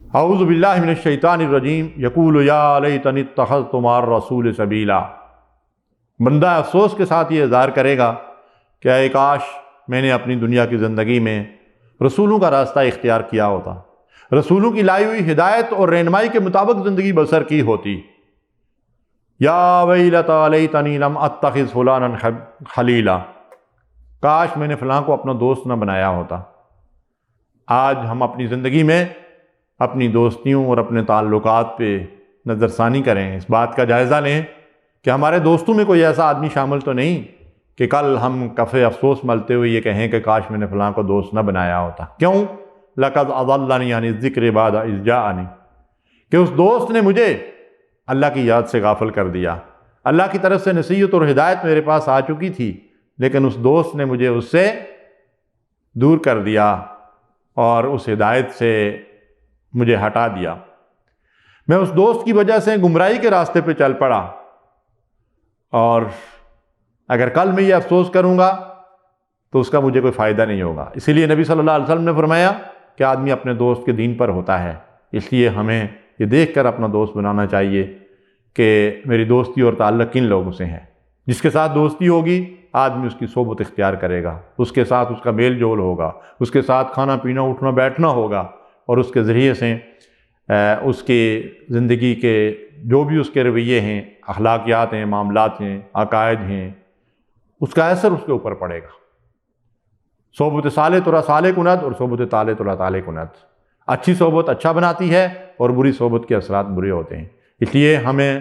اعوذ باللہ من الشیطان الرجیم یقول یا لیتنی اتخذت مع الرسول سبیلا۔ بندہ افسوس کے ساتھ یہ اظہار کرے گا کہ اے کاش میں نے اپنی دنیا کی زندگی میں رسولوں کا راستہ اختیار کیا ہوتا، رسولوں کی لائی ہوئی ہدایت اور رہنمائی کے مطابق زندگی بسر کی ہوتی۔ یا ویلتی لیتنی لم اتخذ فلانا خلیلا، کاش میں نے فلاں کو اپنا دوست نہ بنایا ہوتا۔ آج ہم اپنی زندگی میں اپنی دوستیوں اور اپنے تعلقات پہ نظر ثانی کریں، اس بات کا جائزہ لیں کہ ہمارے دوستوں میں کوئی ایسا آدمی شامل تو نہیں کہ کل ہم کف افسوس ملتے ہوئے یہ کہیں کہ کاش میں نے فلاں کو دوست نہ بنایا ہوتا۔ کیوں؟ لَقَدْ أَضَلَّنِي عَنِ الذِّكْرِ بَعْدَ إِذْ جَاءَنِي، کہ اس دوست نے مجھے اللہ کی یاد سے غافل کر دیا۔ اللہ کی طرف سے نصیحت اور ہدایت میرے پاس آ چکی تھی، لیکن اس دوست نے مجھے اس سے دور کر دیا اور اس ہدایت سے مجھے ہٹا دیا۔ میں اس دوست کی وجہ سے گمراہی کے راستے پہ چل پڑا، اور اگر کل میں یہ افسوس کروں گا تو اس کا مجھے کوئی فائدہ نہیں ہوگا۔ اسی لیے نبی صلی اللہ علیہ وسلم نے فرمایا کہ آدمی اپنے دوست کے دین پر ہوتا ہے، اس لیے ہمیں یہ دیکھ کر اپنا دوست بنانا چاہیے کہ میری دوستی اور تعلق کن لوگوں سے ہیں۔ جس کے ساتھ دوستی ہوگی آدمی اس کی صحبت اختیار کرے گا، اس کے ساتھ اس کا میل جول ہوگا، اس کے ساتھ کھانا پینا اٹھنا بیٹھنا ہوگا، اور اس کے ذریعے سے اس کی زندگی کے جو بھی اس کے رویے ہیں، اخلاقیات ہیں، معاملات ہیں، عقائد ہیں، اس کا اثر اس کے اوپر پڑے گا۔ صحبت صالح ترا صالح کند اور صحبت طالح ترا طالح کند۔ اچھی صحبت اچھا بناتی ہے اور بری صحبت کے اثرات برے ہوتے ہیں۔ اس لیے ہمیں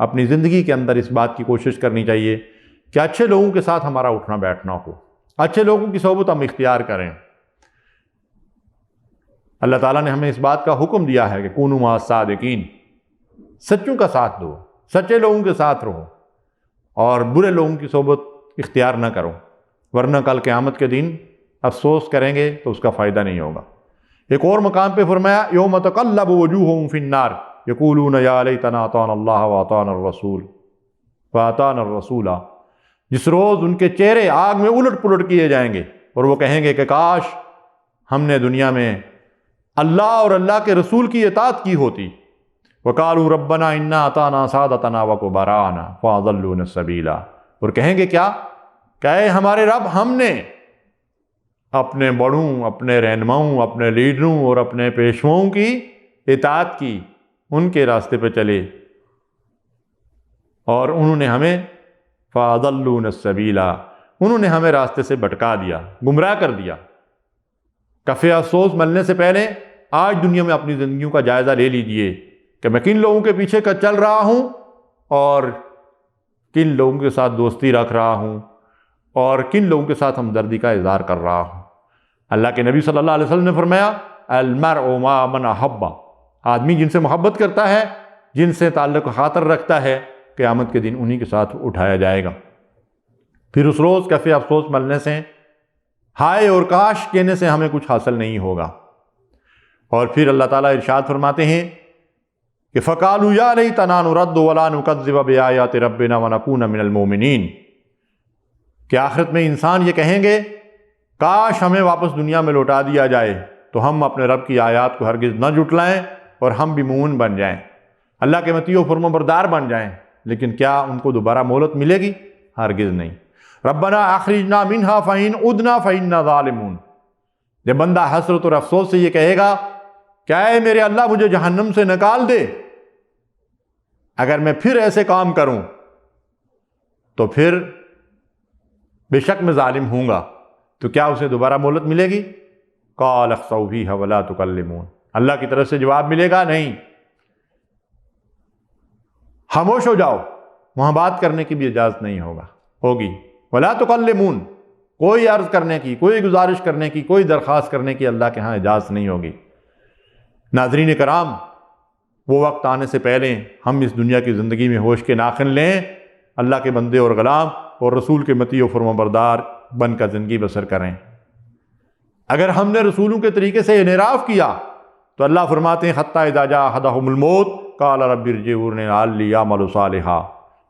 اپنی زندگی کے اندر اس بات کی کوشش کرنی چاہیے کہ اچھے لوگوں کے ساتھ ہمارا اٹھنا بیٹھنا ہو، اچھے لوگوں کی صحبت ہم اختیار کریں۔ اللہ تعالیٰ نے ہمیں اس بات کا حکم دیا ہے کہ کونوا مع الصادقین، سچوں کا ساتھ دو، سچے لوگوں کے ساتھ رہو اور برے لوگوں کی صحبت اختیار نہ کرو، ورنہ کل قیامت کے دن افسوس کریں گے تو اس کا فائدہ نہیں ہوگا۔ ایک اور مقام پہ فرمایا یوم تقلب وجوہہم فی النار یقولون یا لیتنا اطعنا اللہ واطعنا الرسول واطعنا الرسول، جس روز ان کے چہرے آگ میں الٹ پلٹ کیے جائیں گے اور وہ کہیں گے کہ کاش ہم نے دنیا میں اللہ اور اللہ کے رسول کی اطاعت کی ہوتی۔ وقالوا ربنا انا اطعنا سادتنا وکبراءنا فاضلونا السبیلا، اور کہیں گے کیا کہ اے ہمارے رب، ہم نے اپنے بڑوں، اپنے رہنماؤں، اپنے لیڈروں اور اپنے پیشواؤں کی اطاعت کی، ان کے راستے پہ چلے اور انہوں نے ہمیں فاضلونا السبیلا، انہوں نے ہمیں راستے سے بھٹکا دیا، گمراہ کر دیا۔ کف افسوس ملنے سے پہلے آج دنیا میں اپنی زندگیوں کا جائزہ لے لیجئے کہ میں کن لوگوں کے پیچھے چل رہا ہوں اور کن لوگوں کے ساتھ دوستی رکھ رہا ہوں اور کن لوگوں کے ساتھ ہمدردی کا اظہار کر رہا ہوں۔ اللہ کے نبی صلی اللہ علیہ وسلم نے فرمایا المرء مع من احب، آدمی جن سے محبت کرتا ہے، جن سے تعلق خاطر رکھتا ہے، قیامت کے دن انہی کے ساتھ اٹھایا جائے گا۔ پھر اس روز کف افسوس ملنے سے، ہائے اور کاش کہنے سے ہمیں کچھ حاصل نہیں ہوگا۔ اور پھر اللہ تعالیٰ ارشاد فرماتے ہیں کہ فَقَالُوا يَا لَيْتَنَا نُرَدُّ وَلَا نُكَذِّبَ بِآيَاتِ رَبِّنَا وَنَكُونَ مِنَ الْمُؤْمِنِينَ، کہ آخرت میں انسان یہ کہیں گے کاش ہمیں واپس دنیا میں لوٹا دیا جائے تو ہم اپنے رب کی آیات کو ہرگز نہ جھٹلائیں اور ہم بھی مومن بن جائیں، اللہ کے مطیع و فرما بردار بن جائیں۔ لیکن کیا ان کو دوبارہ مہلت ملے گی؟ ہرگز نہیں۔ ربنا اخرجنا منہا فإن عدنا فإنا ظالمون، جب بندہ حسرت اور افسوس سے یہ کہے گا کہ اے میرے اللہ مجھے جہنم سے نکال دے، اگر میں پھر ایسے کام کروں تو پھر بے شک میں ظالم ہوں گا، تو کیا اسے دوبارہ مہلت ملے گی؟ قال اخسؤا فیہا ولا تکلمون، اللہ کی طرف سے جواب ملے گا نہیں، خاموش ہو جاؤ، وہاں بات کرنے کی بھی اجازت نہیں ہوگی۔ ولا تکلمون، کوئی عرض کرنے کی، کوئی گزارش کرنے کی، کوئی درخواست کرنے کی اللہ کے ہاں اجازت نہیں ہوگی۔ ناظرین کرام، وہ وقت آنے سے پہلے ہم اس دنیا کی زندگی میں ہوش کے ناخن لیں، اللہ کے بندے اور غلام اور رسول کے مطیع و فرما بردار بن کر زندگی بسر کریں۔ اگر ہم نے رسولوں کے طریقے سے انحراف کیا تو اللہ فرماتے ہیں حتی اذا جاء احدهم الموت قال رب ارجعون لعلی اعمل صالحا،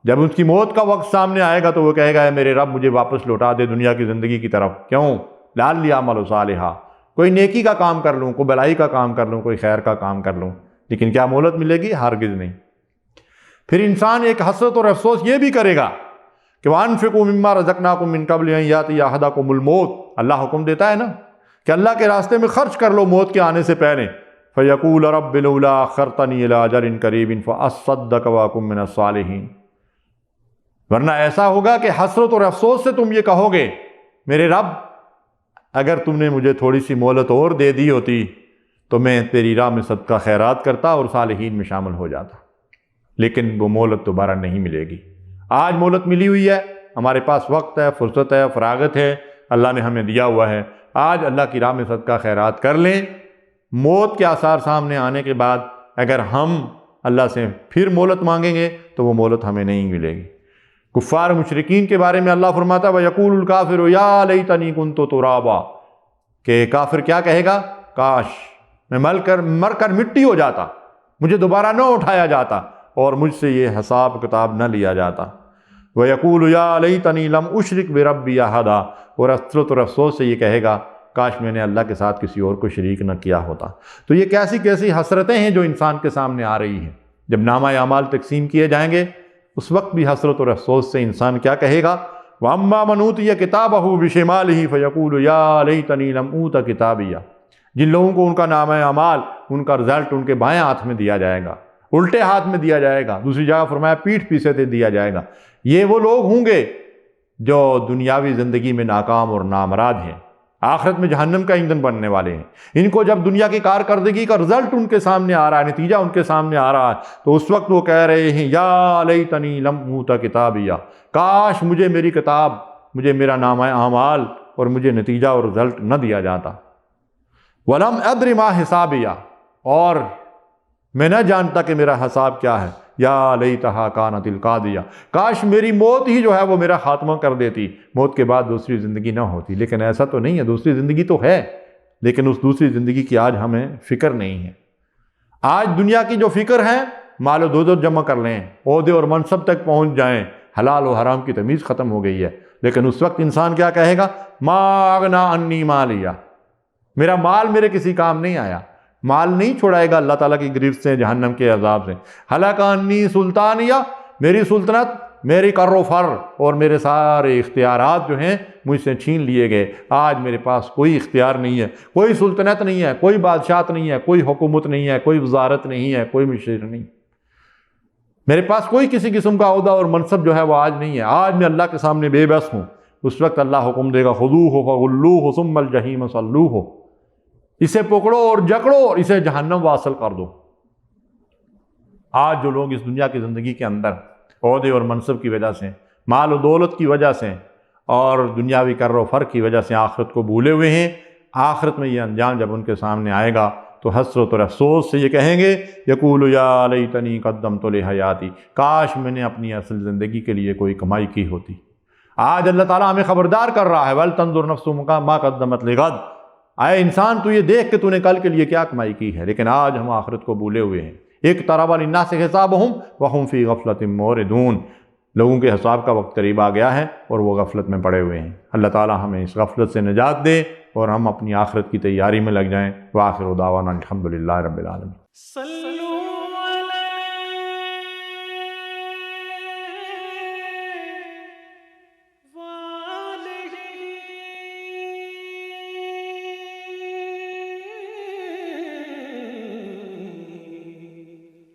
جب اس کی موت کا وقت سامنے آئے گا تو وہ کہے گا اے میرے رب مجھے واپس لوٹا دے دنیا کی زندگی کی طرف، کیوں؟ لعلی اعمل صالحا، کوئی نیکی کا کام کر لوں، کوئی بلائی کا کام کر لوں، کوئی خیر کا کام کر لوں، لیکن کیا مہلت ملے گی؟ ہرگز نہیں۔ پھر انسان ایک حسرت اور افسوس یہ بھی کرے گا کہ وَأَنفِقُوا مِمَّا رَزَقْنَاكُم مِّن قَبْلِ أَن يَأْتِيَ أَحَدَكُمُ الْمَوْتُ، اللہ حکم دیتا ہے نا کہ اللہ کے راستے میں خرچ کر لو موت کے آنے سے پہلے، فَيَقُولَ رَبِّ لَوْلَا أَخَّرْتَنِي إِلَىٰ أَجَلٍ قَرِيبٍ فَأَصَّدَّقَ وَأَكُن مِّنَ الصَّالِحِينَ۔ ورنہ ایسا ہوگا کہ حسرت اور افسوس سے تم یہ کہو گے میرے رب اگر تم نے مجھے تھوڑی سی مہلت اور دے دی ہوتی تو میں تیری راہ میں صدقہ خیرات کرتا اور صالحین میں شامل ہو جاتا، لیکن وہ مہلت دوبارہ نہیں ملے گی۔ آج مہلت ملی ہوئی ہے، ہمارے پاس وقت ہے، فرصت ہے، فراغت ہے، اللہ نے ہمیں دیا ہوا ہے، آج اللہ کی راہ میں صدقہ خیرات کر لیں۔ موت کے آثار سامنے آنے کے بعد اگر ہم اللہ سے پھر مہلت مانگیں گے تو وہ مہلت ہمیں نہیں ملے گی۔ کفار مشرکین کے بارے میں اللہ فرماتا ہے وَيَقُولُ الْكَافِرُ يَا لَيْتَنِي كُنتُ تُرَابًا، کہ کافر کیا کہے گا؟ کاش میں مر کر مٹی ہو جاتا، مجھے دوبارہ نہ اٹھایا جاتا اور مجھ سے یہ حساب کتاب نہ لیا جاتا۔ وَيَقُولُ يَا لَيْتَنِي لَمْ أُشْرِكْ بِرَبِّي أَحَدًا، اور حسرت اور افسوس سے یہ کہے گا کاش میں نے اللہ کے ساتھ کسی اور کو شریک نہ کیا ہوتا۔ تو یہ کیسی کیسی حسرتیں ہیں جو انسان کے سامنے آ رہی ہیں۔ جب نامہ اعمال تقسیم کیے جائیں گے اس وقت بھی حسرت اور افسوس سے انسان کیا کہے گا؟ وَأَمَّا مَنْ أُوتِيَ كِتَابَهُ بِشِمَالِهِ فَيَقُولُ يَا لَيْتَنِي لَمْ أُوتَ كِتَابِيَهْ، جن لوگوں کو ان کا نامہ اعمال، ان کا رزلٹ ان کے بائیں ہاتھ میں دیا جائے گا، الٹے ہاتھ میں دیا جائے گا، دوسری جگہ فرمایا پیٹھ پیچھے سے دیا جائے گا۔ یہ وہ لوگ ہوں گے جو دنیاوی زندگی میں ناکام اور نامراد ہیں، آخرت میں جہنم کا ایندھن بننے والے ہیں۔ ان کو جب دنیا کی کارکردگی کا رزلٹ ان کے سامنے آ رہا ہے، نتیجہ ان کے سامنے آ رہا ہے، تو اس وقت وہ کہہ رہے ہیں یا لیتنی لم اوت کتابیہ، کاش مجھے میری کتاب، مجھے میرا نامہ اعمال اور مجھے نتیجہ اور رزلٹ نہ دیا جاتا۔ ولم ادر ما حسابیہ، اور میں نہ جانتا کہ میرا حساب کیا ہے۔ یا لیتہا کانت القاضیہ، کاش میری موت ہی جو ہے وہ میرا خاتمہ کر دیتی، موت کے بعد دوسری زندگی نہ ہوتی۔ لیکن ایسا تو نہیں ہے، دوسری زندگی تو ہے، لیکن اس دوسری زندگی کی آج ہمیں فکر نہیں ہے۔ آج دنیا کی جو فکر ہے مال و دولت جمع کر لیں، عہدے اور منصب تک پہنچ جائیں، حلال و حرام کی تمیز ختم ہو گئی ہے۔ لیکن اس وقت انسان کیا کہے گا؟ ما اغنی عنی مالیہ، میرا مال میرے کسی کام نہیں آیا۔ مال نہیں چھڑائے گا اللہ تعالیٰ کی گرفت سے، جہنم کے عذاب سے۔ ہلاک عنی سلطانیہ، میری سلطنت، میری کر و فر اور میرے سارے اختیارات جو ہیں مجھ سے چھین لیے گئے۔ آج میرے پاس کوئی اختیار نہیں ہے، کوئی سلطنت نہیں ہے، کوئی بادشاہت نہیں ہے، کوئی حکومت نہیں ہے، کوئی وزارت نہیں ہے، کوئی مشیر نہیں، میرے پاس کوئی کسی قسم کا عہدہ اور منصب جو ہے وہ آج نہیں ہے۔ آج میں اللہ کے سامنے بے بس ہوں۔ اس وقت اللہ حکم دے گا خذوہ فغلوہ ثم الجحیم صلوہ، اسے پکڑو اور جکڑو اور اسے جہنم واصل کر دو۔ آج جو لوگ اس دنیا کی زندگی کے اندر عہدے اور منصب کی وجہ سے، مال و دولت کی وجہ سے اور دنیاوی کر و فر کی وجہ سے آخرت کو بھولے ہوئے ہیں، آخرت میں یہ انجام جب ان کے سامنے آئے گا تو حسرت اور افسوس سے یہ کہیں گے یقول یا لیتنی قدمت لحیاتی، کاش میں نے اپنی اصل زندگی کے لیے کوئی کمائی کی ہوتی۔ آج اللہ تعالیٰ ہمیں خبردار کر رہا ہے وَلْتَنظُرْ نَفْسٌ مَا قَدَّمَتْ لِغَدٍ، آئے انسان تو یہ دیکھ کہ تو نے کل کے لیے کیا کمائی کی ہے۔ لیکن آج ہم آخرت کو بھولے ہوئے ہیں۔ اقترب للناس حسابهم وهم فی غفلۃ موردون، لوگوں کے حساب کا وقت قریب آ گیا ہے اور وہ غفلت میں پڑے ہوئے ہیں۔ اللہ تعالیٰ ہمیں اس غفلت سے نجات دے اور ہم اپنی آخرت کی تیاری میں لگ جائیں۔ وآخر دعوانا الحمدللہ رب العالمین۔